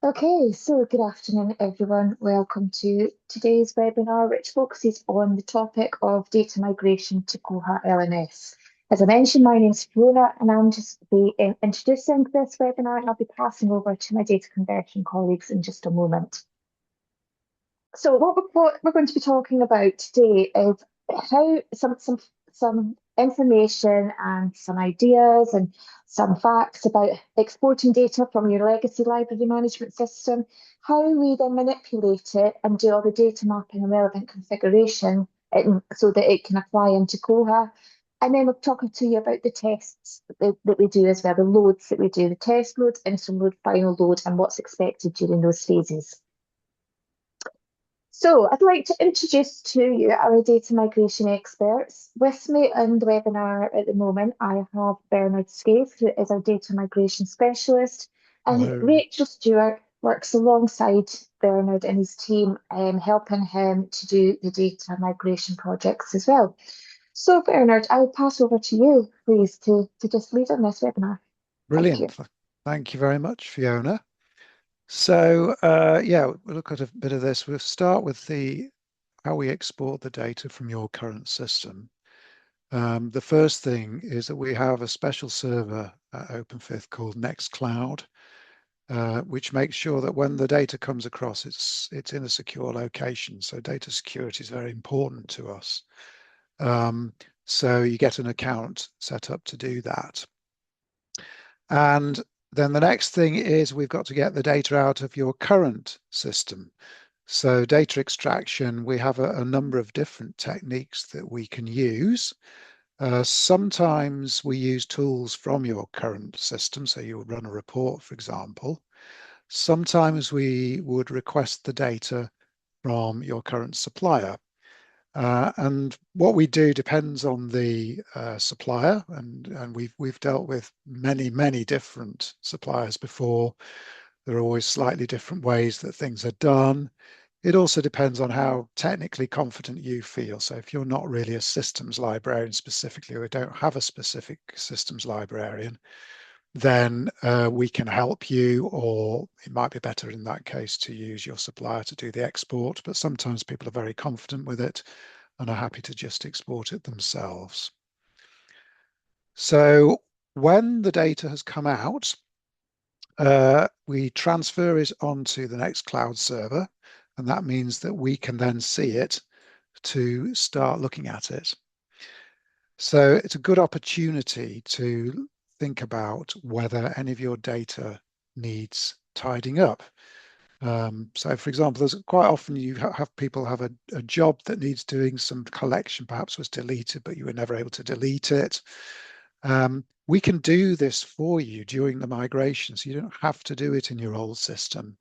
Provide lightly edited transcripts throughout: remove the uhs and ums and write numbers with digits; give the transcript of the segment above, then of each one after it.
Okay, so good afternoon, everyone. Welcome to today's webinar, which focuses on the topic of data migration to Koha LMS. As I mentioned, my name's Fiona, and I'm just be introducing this webinar, and I'll be passing over to my data conversion colleagues in just a moment. So what we're going to be talking about today is how some information and some ideas and some facts about exporting data from your legacy library management system, how we then manipulate it and do all the data mapping and relevant configuration so that it can apply into Koha. And then we're talking to you about the tests that we do as well, the loads that we do, the test load, initial load, final load, and what's expected during those phases. So I'd like to introduce to you our data migration experts. With me on the webinar at the moment, I have Bernard Scaife, who is our data migration specialist, and Hello. Rachel Stewart works alongside Bernard and his team, helping him to do the data migration projects as well. So Bernard, I'll pass over to you, please, to just lead on this webinar. Thank you. Brilliant. Thank you very much, Fiona. Yeah, we'll look at a bit of this. We'll start with the how we export the data from your current system. The first thing is that we have a special server at OpenFifth called Nextcloud, which makes sure that when the data comes across, it's in a secure location. So data security is very important to us. So you get an account set up to do that. And then the next thing is we've got to get the data out of your current system. So data extraction, we have a number of different techniques that we can use. Sometimes we use tools from your current system. So you would run a report, for example. Sometimes we would request the data from your current supplier. And what we do depends on the supplier, and we've dealt with many different suppliers before. There are always slightly different ways that things are done. It also depends on how technically confident you feel. So if you're not really a systems librarian specifically, or don't have a specific systems librarian, then we can help you, or it might be better in that case to use your supplier to do the export. But sometimes people are very confident with it and are happy to just export it themselves. So when the data has come out, we transfer it onto the Nextcloud server, and that means that we can then see it to start looking at it. So it's a good opportunity to think about whether any of your data needs tidying up. So for example, there's quite often you have people have a job that needs doing, some collection perhaps was deleted, but you were never able to delete it. We can do this for you during the migration, so you don't have to do it in your old system,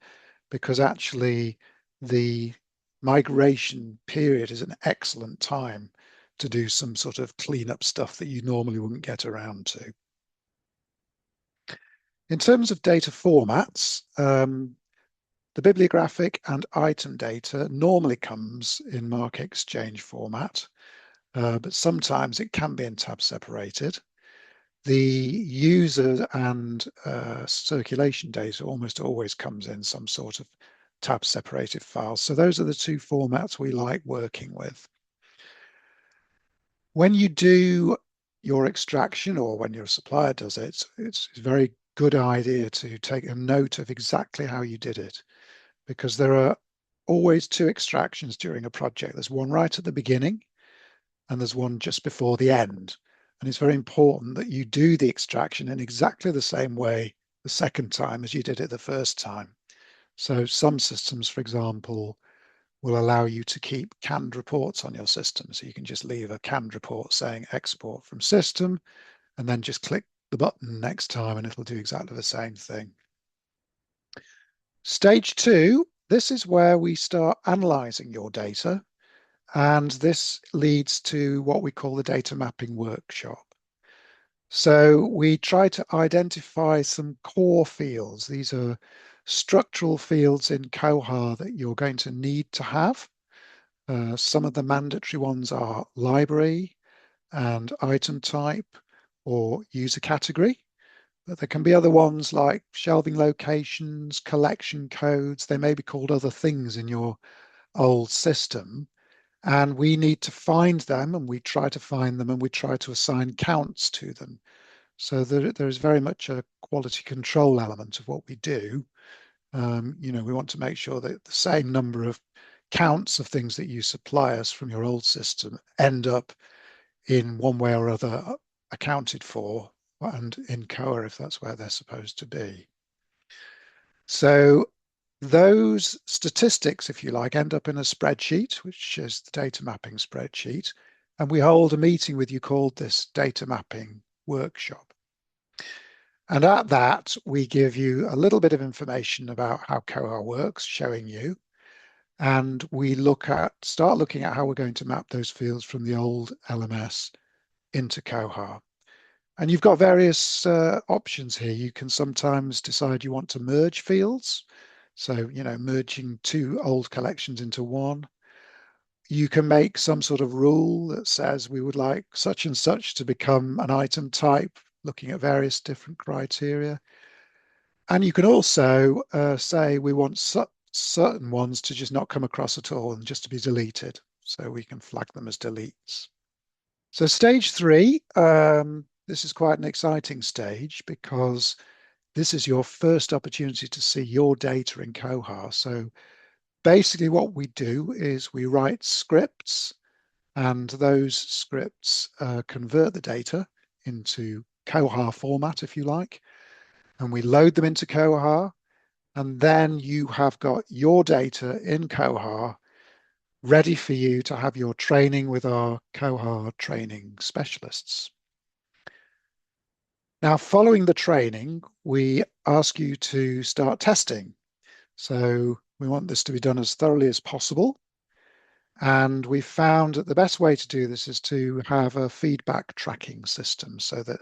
because actually the migration period is an excellent time to do some sort of cleanup stuff that you normally wouldn't get around to. In terms of data formats, the bibliographic and item data normally comes in Mark Exchange format, but sometimes it can be in tab separated. The user and circulation data almost always comes in some sort of tab separated file. So those are the two formats we like working with. When you do your extraction, or when your supplier does it, it's a very good idea to take a note of exactly how you did it, because there are always two extractions during a project. There's one right at the beginning and there's one just before the end. And it's very important that you do the extraction in exactly the same way the second time as you did it the first time. So some systems, for example, will allow you to keep canned reports on your system. So you can just leave a canned report saying export from system, and then just click the button next time and it'll do exactly the same thing. Stage two, this is where we start analyzing your data. And this leads to what we call the data mapping workshop. So we try to identify some core fields. These are structural fields in Koha that you're going to need to have. Some of the mandatory ones are library and item type or user category. But there can be other ones like shelving locations, collection codes. They may be called other things in your old system. And we need to find them, and we try to find them, and we try to assign counts to them. So there is very much a quality control element of what we do. We want to make sure that the same number of counts of things that you supply us from your old system end up in one way or other accounted for and in Koha if that's where they're supposed to be. So those statistics, if you like, end up in a spreadsheet, which is the data mapping spreadsheet. And we hold a meeting with you called this data mapping workshop. And at that, we give you a little bit of information about how Koha works, showing you. And we start looking at how we're going to map those fields from the old LMS into Koha. And you've got various options here. You can sometimes decide you want to merge fields. So, merging two old collections into one. You can make some sort of rule that says we would like such and such to become an item type, looking at various different criteria. And you can also say we want certain ones to just not come across at all and just to be deleted. So we can flag them as deletes. So stage 3, this is quite an exciting stage because this is your first opportunity to see your data in Koha. So basically what we do is we write scripts, and those scripts convert the data into Koha format, if you like, and we load them into Koha, and then you have got your data in Koha ready for you to have your training with our Koha training specialists. Now, following the training, we ask you to start testing. So we want this to be done as thoroughly as possible. And we found that the best way to do this is to have a feedback tracking system so that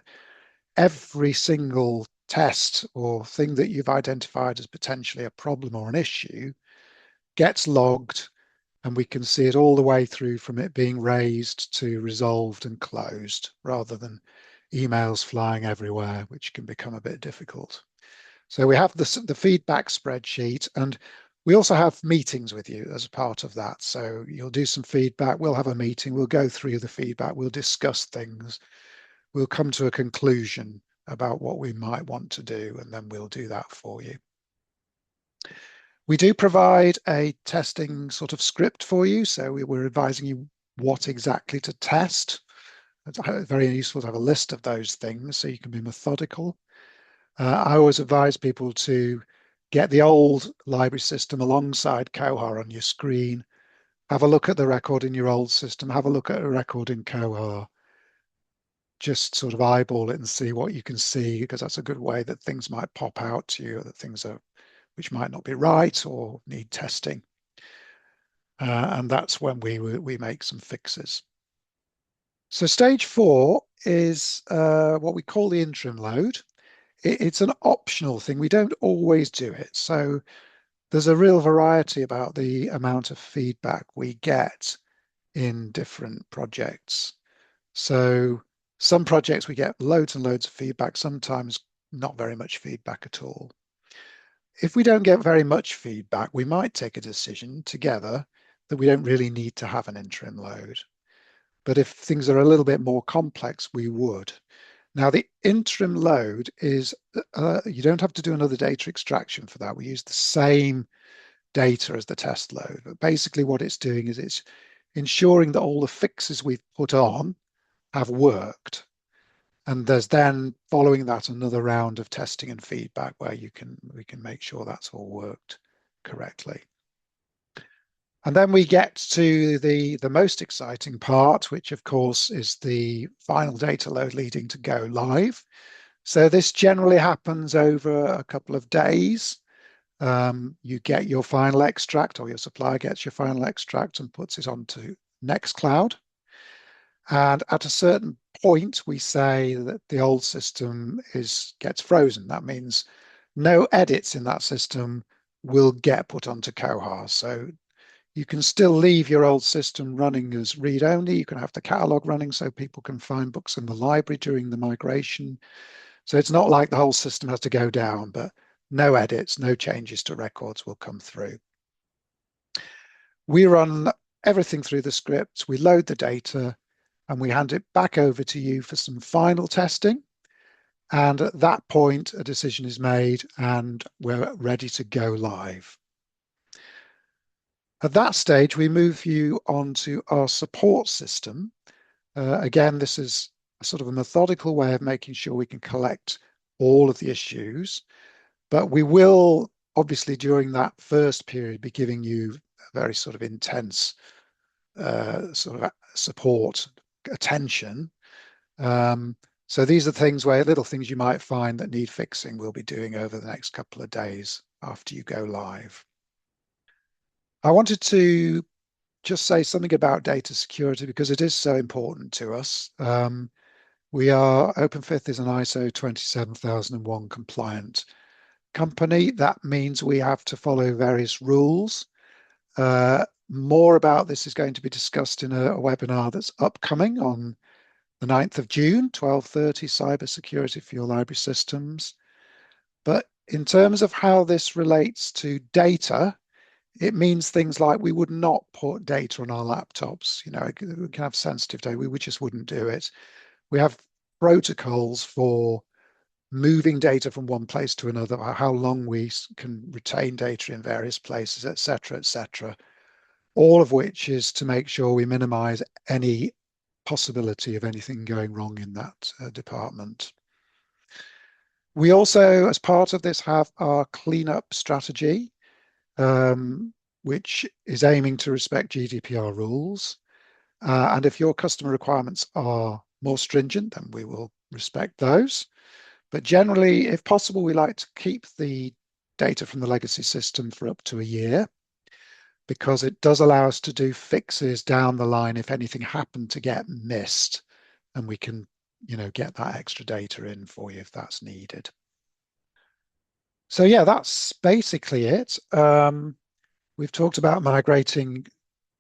every single test or thing that you've identified as potentially a problem or an issue gets logged, and we can see it all the way through from it being raised to resolved and closed, rather than emails flying everywhere, which can become a bit difficult. So we have the feedback spreadsheet, and we also have meetings with you as a part of that. So you'll do some feedback, we'll have a meeting, we'll go through the feedback, we'll discuss things, we'll come to a conclusion about what we might want to do, and then we'll do that for you. We do provide a testing sort of script for you. So we're advising you what exactly to test. It's very useful to have a list of those things so you can be methodical. I always advise people to get the old library system alongside Koha on your screen. Have a look at the record in your old system. Have a look at a record in Koha. Just sort of eyeball it and see what you can see, because that's a good way that things might pop out to you, that things are which might not be right or need testing. And that's when we make some fixes. So stage 4 is what we call the interim load. It's an optional thing. We don't always do it. So there's a real variety about the amount of feedback we get in different projects. So some projects we get loads and loads of feedback, sometimes not very much feedback at all. If we don't get very much feedback, we might take a decision together that we don't really need to have an interim load. But if things are a little bit more complex, we would. Now, the interim load is, you don't have to do another data extraction for that. We use the same data as the test load. But basically what it's doing is it's ensuring that all the fixes we've put on have worked. And there's then following that another round of testing and feedback where we can make sure that's all worked correctly. And then we get to the most exciting part, which of course is the final data load leading to go live. So this generally happens over a couple of days. You get your final extract, or your supplier gets your final extract and puts it onto Nextcloud. And at a certain point, we say that the old system gets frozen. That means no edits in that system will get put onto Koha. So you can still leave your old system running as read-only. You can have the catalog running so people can find books in the library during the migration. So it's not like the whole system has to go down, but no edits, no changes to records will come through. We run everything through the script, we load the data, and we hand it back over to you for some final testing. And at that point, a decision is made and we're ready to go live. At that stage, we move you onto our support system. Again, this is a sort of a methodical way of making sure we can collect all of the issues, but we will obviously during that first period be giving you a very sort of intense sort of support attention. So these are things where little things you might find that need fixing we'll be doing over the next couple of days after you go live. I wanted to just say something about data security because it is so important to us. OpenFifth is an ISO 27001 compliant company. That means we have to follow various rules. More about this is going to be discussed in a webinar that's upcoming on the 9th of June, 12:30, cybersecurity for your library systems. But in terms of how this relates to data, it means things like we would not put data on our laptops. You know, we can have sensitive data, we just wouldn't do it. We have protocols for moving data from one place to another, how long we can retain data in various places, etc., etc. All of which is to make sure we minimize any possibility of anything going wrong in that department. We also, as part of this, have our cleanup strategy, which is aiming to respect GDPR rules. And if your customer requirements are more stringent, then we will respect those. But generally, if possible, we like to keep the data from the legacy system for up to a year, because it does allow us to do fixes down the line if anything happened to get missed, and we can, you know, get that extra data in for you if that's needed. So yeah, that's basically it. We've talked about migrating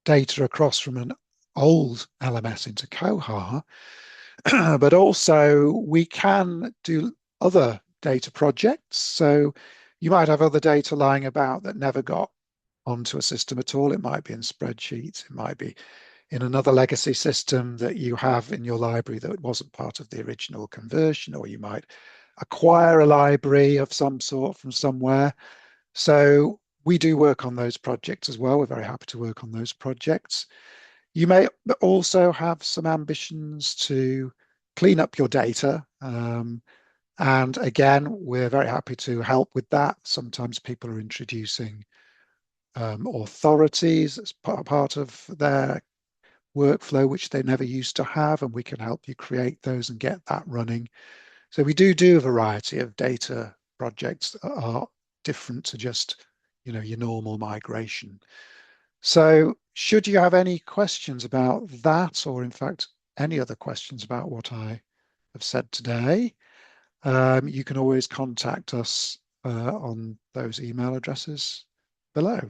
data across from an old LMS into Koha, but also we can do other data projects. So you might have other data lying about that never got onto a system at all. It might be in spreadsheets, it might be in another legacy system that you have in your library that wasn't part of the original conversion, or you might acquire a library of some sort from somewhere. So we do work on those projects as well. We're very happy to work on those projects. You may also have some ambitions to clean up your data. And again, we're very happy to help with that. Sometimes people are introducing authorities as part of their workflow, which they never used to have, and we can help you create those and get that running. So we do a variety of data projects that are different to just, you know, your normal migration. So should you have any questions about that, or in fact, any other questions about what I have said today, you can always contact us on those email addresses below.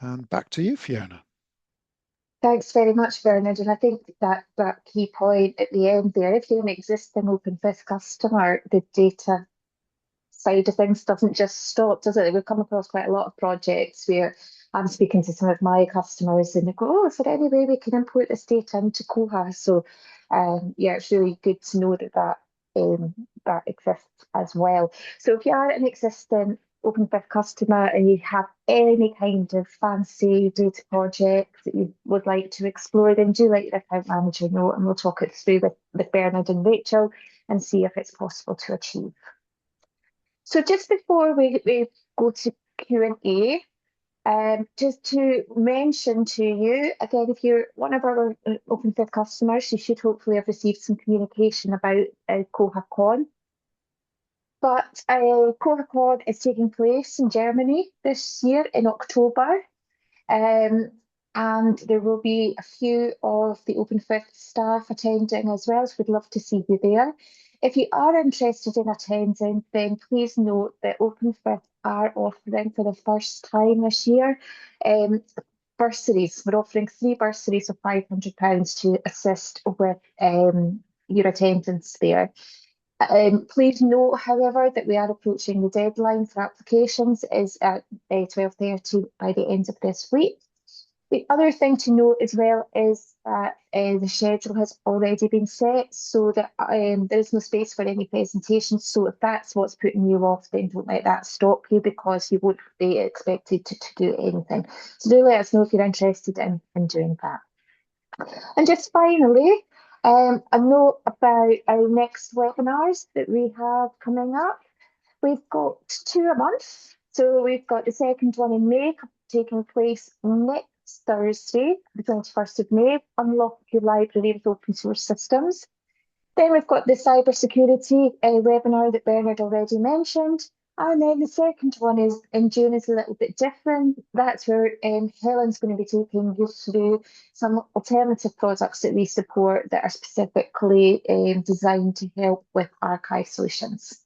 And back to you, Fiona. Thanks very much, Bernard. And I think that key point at the end there, if you're an existing OpenFifth customer, the data side of things doesn't just stop, does it? We've come across quite a lot of projects where I'm speaking to some of my customers and they go, oh, is there any way we can import this data into Koha? So yeah, it's really good to know that exists as well. So if you are an existing OpenFifth customer and you have any kind of fancy data project that you would like to explore, then do let your account manager know and we'll talk it through with Bernard and Rachel and see if it's possible to achieve. So just before we go to Q&A, just to mention to you, again, if you're one of our OpenFifth customers, you should hopefully have received some communication about KohaCon. But KohaCon is taking place in Germany this year in October. And there will be a few of the OpenFifth staff attending as well, so we'd love to see you there. If you are interested in attending, then please note that OpenFifth are offering for the first time this year bursaries. We're offering 3 bursaries of £500 to assist with your attendance there. Please note, however, that we are approaching the deadline for applications is at 12:30 by the end of this week. The other thing to note as well is that the schedule has already been set, so that there is no space for any presentations. So if that's what's putting you off, then don't let that stop you, because you won't be expected to do anything. So do let us know if you're interested in doing that. And just finally, a note about our next webinars that we have coming up. We've got 2 a month. So we've got the second one in May taking place next Thursday, the 21st of May, Unlock Your Library with Open Source Systems. Then we've got the cybersecurity webinar that Bernard already mentioned. And then the second one is in June, is a little bit different. That's where Helen's going to be taking you through some alternative products that we support that are specifically designed to help with archive solutions.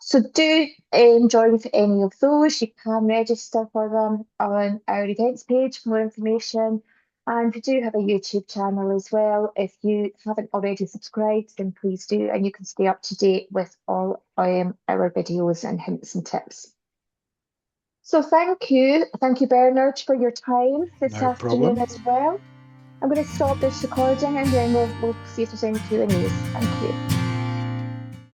So do join for any of those. You can register for them on our events page for more information. And we do have a YouTube channel as well. If you haven't already subscribed, then please do, and you can stay up to date with all our videos and hints and tips. So thank you. Thank you, Bernard, for your time this afternoon as well. I'm going to stop this recording, and then we'll see if there's any Q&As. Thank you.